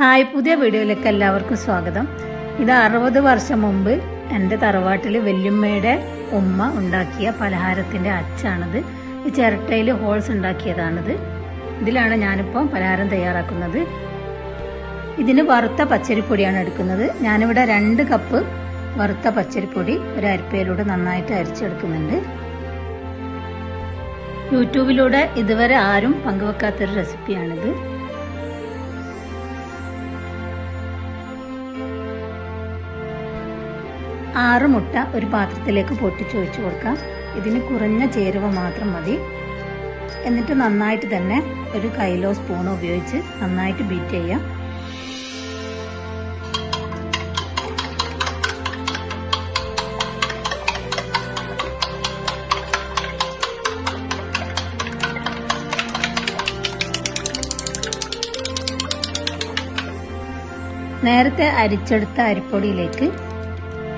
Hi, പുതിയ വീഡിയോയിലേക്ക് എല്ലാവർക്കും സ്വാഗതം. ഇത് 60 വർഷം മുമ്പ് എൻ്റെ തറവാട്ടിൽ വല്യമ്മയുടെ ഉമ്മ ഉണ്ടാക്കിയ പലഹാരത്തിൻ്റെ അച്ചാണിത്. ഈ ചിരട്ടയിൽ ഹോൾസ് ഉണ്ടാക്കിയതാണിത്. ഇതിലാണ് ഞാനിപ്പോൾ പലഹാരം തയ്യാറാക്കുന്നത്. ഇതിന് വറുത്ത പച്ചരിപ്പൊടിയാണ് എടുക്കുന്നത്. ഞാനിവിടെ 2 കപ്പ് വറുത്ത പച്ചരിപ്പൊടി ഒരു അരിപ്പയിലൂടെ നന്നായിട്ട് അരിച്ചെടുക്കുന്നുണ്ട്. യൂട്യൂബിലൂടെ ഇതുവരെ ആരും പങ്കുവെക്കാത്തൊരു റെസിപ്പിയാണിത്. 6 മുട്ട ഒരു പാത്രത്തിലേക്ക് പൊട്ടിച്ച് ഒഴിച്ചു കൊടുക്കാം. ഇതിന് കുറഞ്ഞ ചേരുവ മാത്രം മതി. എന്നിട്ട് നന്നായിട്ട് തന്നെ ഒരു കൈലോ സ്പൂണോ ഉപയോഗിച്ച് നന്നായിട്ട് ബീറ്റ് ചെയ്യാം. നേരത്തെ അരിച്ചെടുത്ത അരിപ്പൊടിയിലേക്ക്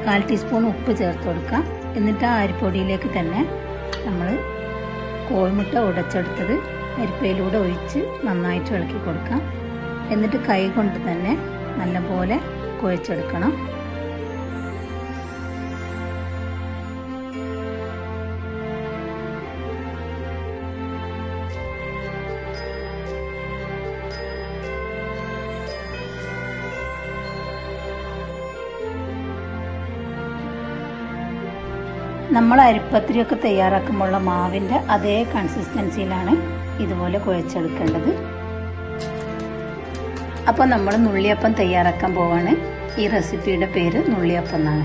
1/4 ടീസ്പൂൺ ഉപ്പ് ചേർത്ത് കൊടുക്കാം. എന്നിട്ട് ആ അരിപ്പൊടിയിലേക്ക് തന്നെ നമ്മൾ കോഴിമുട്ട ഉടച്ചെടുത്തത് അരിപ്പയിലൂടെ ഒഴിച്ച് നന്നായിട്ട് ഇളക്കി കൊടുക്കാം. എന്നിട്ട് കൈ കൊണ്ട് തന്നെ നല്ലപോലെ കുഴച്ചെടുക്കണം. നമ്മൾ അരിപ്പത്തിരിയൊക്കെ തയ്യാറാക്കുമ്പോഴുള്ള മാവിൻ്റെ അതേ കൺസിസ്റ്റൻസിയിലാണ് ഇതുപോലെ കുഴച്ചെടുക്കേണ്ടത്. അപ്പോൾ നമ്മൾ നുള്ളിയപ്പം തയ്യാറാക്കാൻ പോവാണ്. ഈ റെസിപ്പിയുടെ പേര് നുള്ളിയപ്പം എന്നാണ്.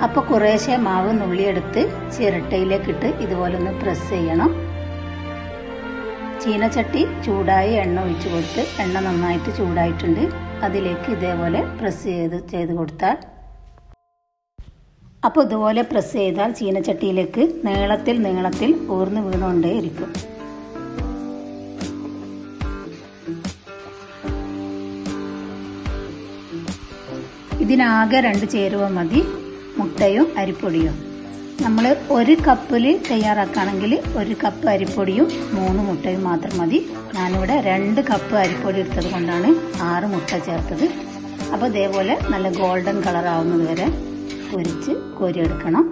അപ്പോൾ കുറേശ്ശെ മാവ് നുള്ളിയെടുത്ത് ചിരട്ടയിലേക്കിട്ട് ഇതുപോലെ ഒന്ന് പ്രസ് ചെയ്യണം. ചീനച്ചട്ടി ചൂടായി എണ്ണ ഒഴിച്ചു കൊടുത്ത് എണ്ണ നന്നായിട്ട് ചൂടായിട്ടുണ്ട്. അതിലേക്ക് ഇതേപോലെ പ്രസ് ചെയ്ത് കൊടുത്താൽ അപ്പോൾ ഇതുപോലെ പ്രസ് ചെയ്താൽ ചീനച്ചട്ടിയിലേക്ക് നീളത്തിൽ ഊർന്ന് വീണുകൊണ്ടേയിരിക്കും. ഇതിനാകെ 2 ചേരുവ മതി, മുട്ടയും അരിപ്പൊടിയും. നമ്മൾ 1 കപ്പിൽ തയ്യാറാക്കുകയാണെങ്കിൽ 1 കപ്പ് അരിപ്പൊടിയും 3 മുട്ടയും മാത്രം മതി. ഞാനിവിടെ 2 കപ്പ് അരിപ്പൊടി എടുത്തത് കൊണ്ടാണ് 6 മുട്ട ചേർത്തത്. അപ്പോൾ ഇതേപോലെ നല്ല ഗോൾഡൻ കളർ ആവുന്നത് വരെ പൊരിച്ച് കോരിയെടുക്കണം.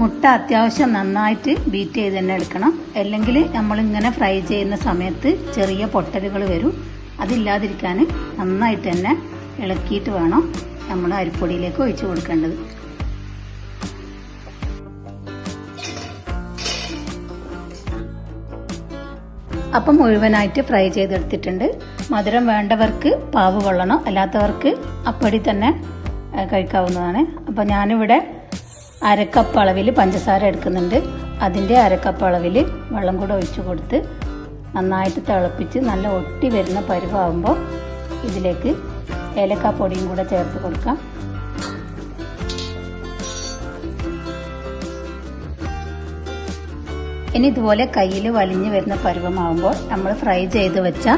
മുട്ട അത്യാവശ്യം നന്നായിട്ട് ബീറ്റ് ചെയ്ത് തന്നെ എടുക്കണം. അല്ലെങ്കിൽ നമ്മളിങ്ങനെ ഫ്രൈ ചെയ്യുന്ന സമയത്ത് ചെറിയ പൊട്ടലുകൾ വരും. അതില്ലാതിരിക്കാൻ നന്നായിട്ട് തന്നെ ഇളക്കിയിട്ട് വേണം നമ്മൾ അരിപ്പൊടിയിലേക്ക് ഒഴിച്ചു കൊടുക്കേണ്ടത്. അപ്പം മുഴുവനായിട്ട് ഫ്രൈ ചെയ്തെടുത്തിട്ടുണ്ട്. മധുരം വേണ്ടവർക്ക് പാവ് കൊള്ളണം, അല്ലാത്തവർക്ക് അപ്പടി തന്നെ കഴിക്കാവുന്നതാണ്. അപ്പം ഞാനിവിടെ 1/2 കപ്പ് അളവിൽ പഞ്ചസാര എടുക്കുന്നുണ്ട്. അതിൻ്റെ 1/2 കപ്പ് അളവിൽ വെള്ളം കൂടെ ഒഴിച്ചു കൊടുത്ത് നന്നായിട്ട് തിളപ്പിച്ച് നല്ല ഒട്ടി വരുന്ന പരുവാകുമ്പോൾ ഇതിലേക്ക് ഏലക്കാപ്പൊടിയും കൂടെ ചേർത്ത് കൊടുക്കാം. ഇനി ഇതുപോലെ കയ്യിൽ വലിഞ്ഞു വരുന്ന പരുവമാകുമ്പോൾ നമ്മൾ ഫ്രൈ ചെയ്ത് വെച്ച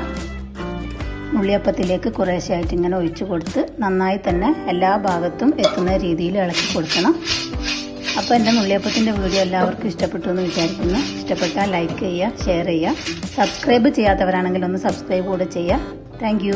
ഉള്ളിയപ്പത്തിലേക്ക് കുറേശ്ശായിട്ട് ഇങ്ങനെ ഒഴിച്ചു കൊടുത്ത് നന്നായി തന്നെ എല്ലാ ഭാഗത്തും എത്തുന്ന രീതിയിൽ ഇളക്കി കൊടുക്കണം. അപ്പോൾ എൻ്റെ നുള്ളിയപ്പത്തിൻ്റെ വീഡിയോ എല്ലാവർക്കും ഇഷ്ടപ്പെട്ടു എന്ന് വിചാരിക്കുന്നു. ഇഷ്ടപ്പെട്ടാൽ ലൈക്ക് ചെയ്യുക, ഷെയർ ചെയ്യുക. സബ്സ്ക്രൈബ് ചെയ്യാത്തവരാണെങ്കിൽ ഒന്ന് സബ്സ്ക്രൈബ് കൂടെ ചെയ്യുക. Thank you.